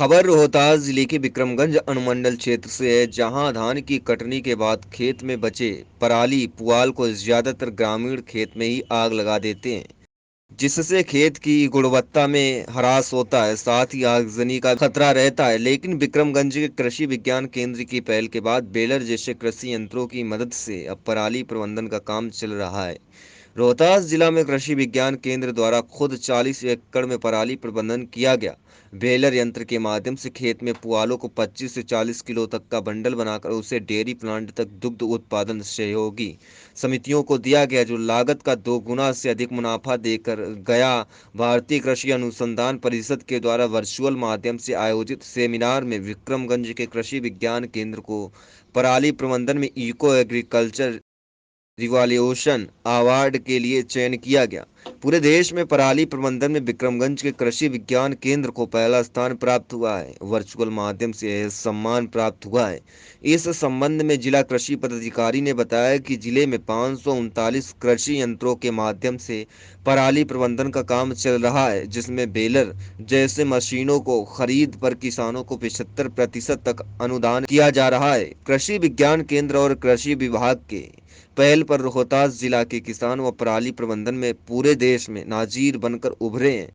खबर रोहतास जिले के विक्रमगंज अनुमंडल क्षेत्र से है, जहां धान की कटनी के बाद खेत में बचे पराली पुआल को ज्यादातर ग्रामीण खेत में ही आग लगा देते हैं, जिससे खेत की गुणवत्ता में ह्रास होता है, साथ ही आगजनी का खतरा रहता है। लेकिन विक्रमगंज के कृषि विज्ञान केंद्र की पहल के बाद बेलर जैसे कृषि यंत्रों की मदद से अब पराली प्रबंधन का काम चल रहा है। रोहतास जिला में कृषि विज्ञान केंद्र द्वारा खुद 40 एकड़ में पराली प्रबंधन किया गया। बेलर यंत्र के माध्यम से खेत में पुआलों को 25 से 40 किलो तक का बंडल बनाकर उसे डेयरी प्लांट तक दुग्ध उत्पादन सहयोगी समितियों को दिया गया, जो लागत का 2 गुना से अधिक मुनाफा देकर गया। भारतीय कृषि अनुसंधान परिषद के द्वारा वर्चुअल माध्यम से आयोजित सेमिनार में विक्रमगंज के कृषि विज्ञान केंद्र को पराली प्रबंधन में इको एग्रीकल्चर रिवॉल्यूशन अवार्ड के लिए चयन किया गया। पूरे देश में पराली प्रबंधन में विक्रमगंज के कृषि विज्ञान केंद्र को पहला स्थान प्राप्त हुआ है। वर्चुअल माध्यम से यह सम्मान प्राप्त हुआ है। इस संबंध में जिला कृषि पदाधिकारी ने बताया कि जिले में 539 कृषि यंत्रों के माध्यम से पराली प्रबंधन का काम चल रहा है, जिसमें बेलर जैसे मशीनों को खरीद पर किसानों को 75% तक अनुदान किया जा रहा है। कृषि विज्ञान केंद्र और कृषि विभाग के पहल पर रोहतास जिला के किसान व पराली प्रबंधन में पूरे देश में नाजीर बनकर उभरे हैं।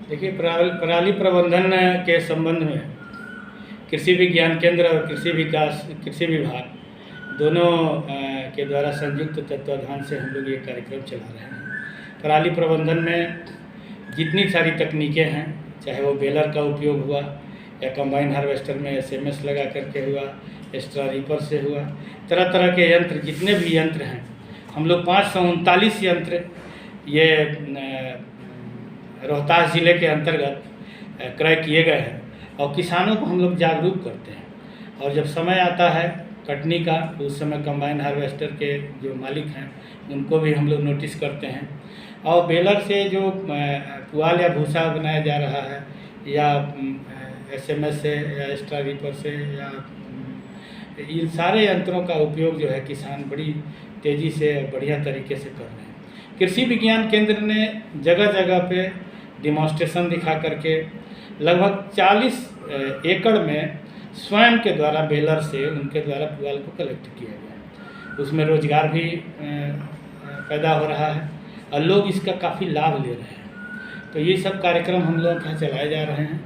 देखिए, पराली प्रबंधन के संबंध में कृषि विज्ञान केंद्र और कृषि विभाग दोनों के द्वारा संयुक्त तत्वाधान से हम लोग ये कार्यक्रम चला रहे हैं। पराली प्रबंधन में जितनी सारी तकनीकें हैं, चाहे वो बेलर का उपयोग हुआ या कंबाइन हार्वेस्टर में एसएमएस लगा करके हुआ, एक्स्ट्रा रीपर से हुआ, तरह तरह के यंत्र, जितने भी यंत्र हैं, हम लोग 539 यंत्र ये रोहतास ज़िले के अंतर्गत क्रय किए गए हैं और किसानों को हम लोग जागरूक करते हैं। और जब समय आता है कटनी का, तो उस समय कंबाइन हार्वेस्टर के जो मालिक हैं उनको भी हम लोग नोटिस करते हैं। और बेलर से जो पुआल या भूसा बनाया जा रहा है, या एसएमएस से या एक्स्ट्रा रीपर से, या इन सारे यंत्रों का उपयोग जो है किसान बड़ी तेज़ी से बढ़िया तरीके से कर रहे हैं। कृषि विज्ञान केंद्र ने जगह जगह पे डिमॉन्स्ट्रेशन दिखा करके लगभग 40 एकड़ में स्वयं के द्वारा बेलर से उनके द्वारा पुआल को कलेक्ट किया गया। उसमें रोजगार भी पैदा हो रहा है और लोग इसका काफ़ी लाभ ले रहे हैं। तो ये सब कार्यक्रम हम लोग यहाँ चलाए जा रहे हैं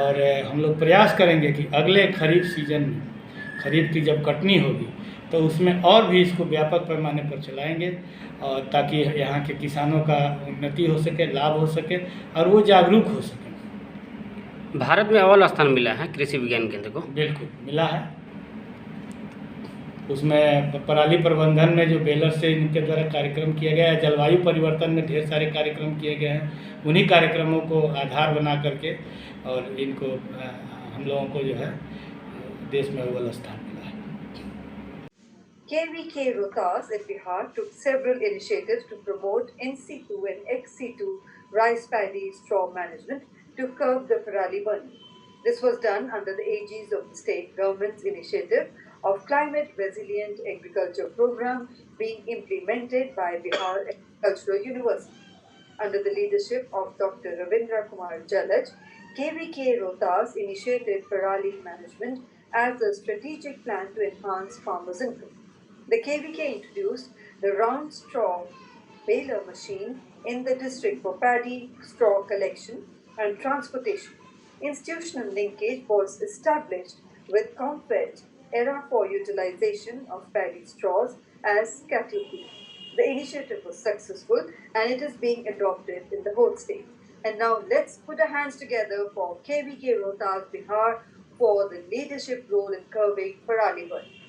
और हम लोग प्रयास करेंगे कि अगले खरीफ सीजन में, खरीफ की जब कटनी होगी, तो उसमें और भी इसको व्यापक पैमाने पर चलाएंगे, और ताकि यहाँ के किसानों का उन्नति हो सके, लाभ हो सके और वो जागरूक हो सके। भारत में अव्वल स्थान मिला है कृषि विज्ञान केंद्र को। बिल्कुल मिला है। उसमें पराली प्रबंधन में जो बेलर से इनके द्वारा कार्यक्रम किया गया है, जलवायु परिवर्तन में ढेर सारे कार्यक्रम किए गए हैं। उन्हीं कार्यक्रमों को आधार बना करके और इनको हम लोगों को जो है देश में अव्वल स्थान मिला है। KVK Rohtas in Bihar took several initiatives to promote in-situ and ex-situ rice paddy straw management to curb the parali burning. This was done under the aegis of the state government's initiative of Climate Resilient Agriculture Program being implemented by Bihar Agricultural University. Under the leadership of Dr. Ravindra Kumar Jalaj, KVK Rohtas initiated parali management as a strategic plan to enhance farmers' income. The KVK introduced the round straw baler machine in the district for paddy straw collection and transportation. Institutional linkage was established with Comfed era for utilization of paddy straws as cattle feed. The initiative was successful and it is being adopted in the whole state. And now let's put our hands together for KVK Rohtas Bihar for the leadership role in curbing parali burning.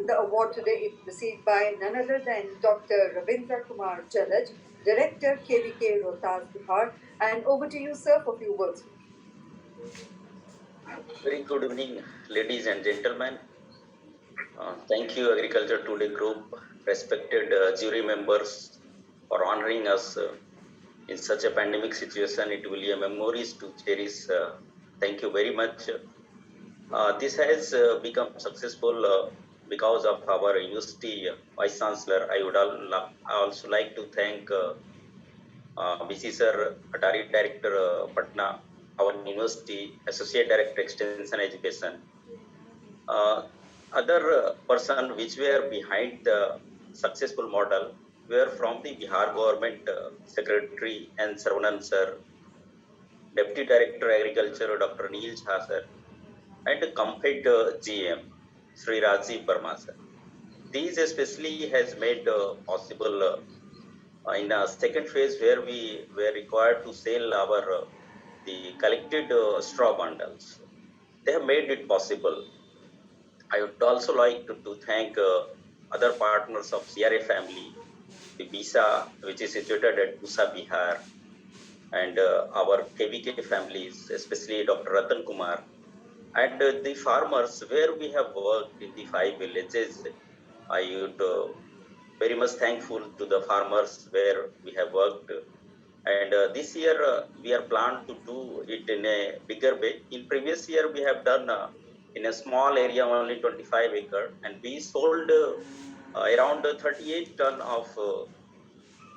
The award today is received by none other than Dr. Ravindra Kumar Jalaj, Director KVK Rohtas Bihar. And over to you, sir, for a few words. Very good evening, ladies and gentlemen. Thank you, Agriculture Today Group, respected jury members, for honoring us in such a pandemic situation, it will be a memories to cherish. Thank you very much. This has become successful because of our university vice chancellor. I would also like to thank BC Sir, Atari Director Patna, our university Associate Director Extension Education, uh, other person which were behind the successful model were from the Bihar government secretary and Saravanan sir, Deputy Director Agriculture Dr. Neil Jha sir, and complete GM Sri Rajiv Verma sir. These especially has made possible in a second phase where we were required to sell our the collected straw bundles. They have made it possible. I would also like to thank other partners of CRA family, the BISA, which is situated at Pusa, Bihar, and our KVK families, especially Dr. Ratan Kumar, and the farmers where we have worked in the 5 villages. I would very much thankful to the farmers where we have worked. And this year we are planned to do it in a bigger way. In previous year we have done in a small area, only 25 acre, and we sold around 38 ton of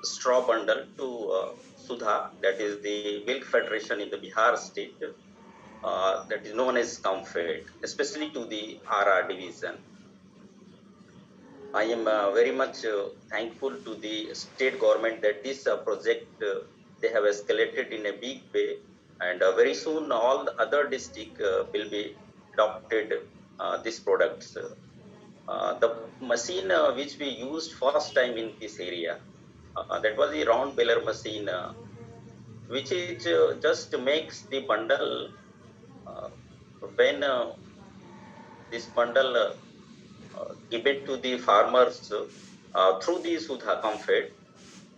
straw bundle to Sudha, that is the Milk Federation in the Bihar state, that is known as Comfort, especially to the RR division. I am very much thankful to the state government that this project they have escalated in a big way, and very soon all the other district will be adopted these products. The machine which we used first time in this area, that was the round baler machine, which is just makes the bundle when this bundle given to the farmers through the Sudha Comfort.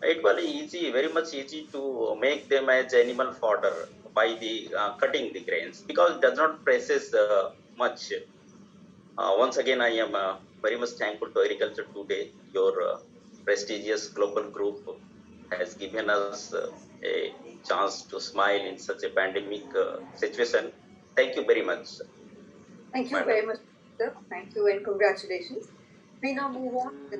It was easy, very much easy to make them as animal fodder by the cutting the grains because it does not process much. Once again, I am very much thankful to agriculture today. Your prestigious global group has given us a chance to smile in such a pandemic situation. Thank you very much, Thank you madam. very much, sir. Thank you and congratulations. We now move on.